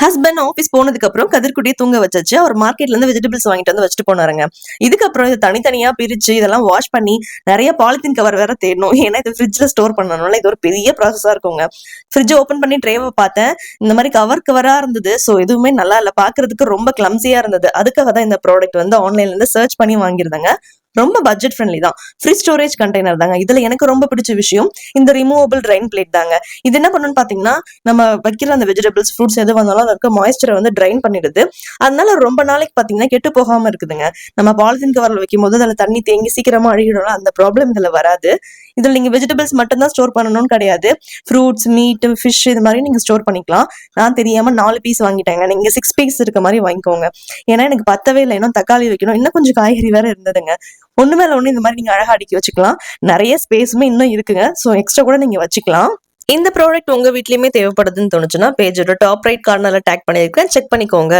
Husband office போனதுக்கு அப்புறம் கதிர்குட்டியை தூங்க வச்சாச்சு. அவர் மார்க்கெட்ல இருந்து வெஜிடபிள்ஸ் வாங்கிட்டு வந்து வச்சுட்டு போனாருங்க. இதுக்கப்புறம் இது தனித்தனியா பிரிச்சு இதெல்லாம் வாஷ் பண்ணி நிறைய பாலித்தீன் கவர் வேற தேடணும். ஏன்னா இது ஃப்ரிட்ஜ்ல ஸ்டோர் பண்ணணும்ல, இது ஒரு பெரிய ப்ராசஸா இருக்குங்க. ஃப்ரிட்ஜ் ஓபன் பண்ணி ட்ரேவை பார்த்தேன். இந்த மாதிரி கவரா இருந்தது. ஸோ எதுவுமே நல்லா இல்லை, பாக்குறதுக்கு ரொம்ப கிளம்சியா இருந்தது. அதுக்காக தான் இந்த ப்ராடக்ட் வந்து ஆன்லைன்ல இருந்து சர்ச் பண்ணி வாங்கியிருந்தாங்க. ரொம்ப பட்ஜெட் ஃப்ரெண்ட்லி தான். ஃப்ரீ ஸ்டோரேஜ் கண்டெய்னர் தாங்க. இதுல எனக்கு ரொம்ப பிடிச்ச விஷயம் இந்த ரிமூவபிள் ட்ரைன் பிளேட் தாங்க. இது என்ன பண்ணுன்னு பாத்தீங்கன்னா, நம்ம வைக்கிற அந்த வெஜிடபிள்ஸ் ஃப்ரூட்ஸ் எது வந்தாலும் அதுல இருக்க மாய்ஸ்சரை வந்து ட்ரைன் பண்ணிடுது. அதனால ரொம்ப நாளைக்கு பாத்தீங்கன்னா கெட்டு போகாம இருக்குதுங்க. நம்ம பாலித்தீன் கவர்ல வைக்கும் போது அதுல தண்ணி தேங்கி சீக்கிரமா அழுகிடும், அந்த ப்ராப்ளம் இதுல வராது. இதுல நீங்க வெஜிடபிள்ஸ் மட்டும் தான் ஸ்டோர் பண்ணணும்னு கிடையாது. ஃப்ரூட்ஸ், மீட், ஃபிஷ் இது மாதிரி நீங்க ஸ்டோர் பண்ணிக்கலாம். நான் தெரியாம 4 பீஸ் வாங்கிட்டேங்க. நீங்க 6 பீஸ் இருக்க மாதிரி வாங்கிக்கோங்க. ஏன்னா எனக்கு பத்தவே இல்லை, இன்னும் தக்காளி வைக்கணும், இன்னும் கொஞ்சம் காய்கறி வேற இருந்ததுங்க. ஒண்ணு மேல ஒண்ணு இந்த மாதிரி நீங்க அழகா அடுக்கி வச்சுக்கலாம். நிறைய ஸ்பேஸுமே இன்னும் இருக்குங்க. ஸோ எக்ஸ்ட்ரா கூட நீங்க வச்சுக்கலாம். இந்த ப்ராடக்ட் உங்க வீட்லயுமே தேவைப்படுதுன்னு தோணுச்சுன்னா பேஜோட டாப் ரைட் கார்னர்ல டேக் பண்ணியிருக்கேன், செக் பண்ணிக்கோங்க.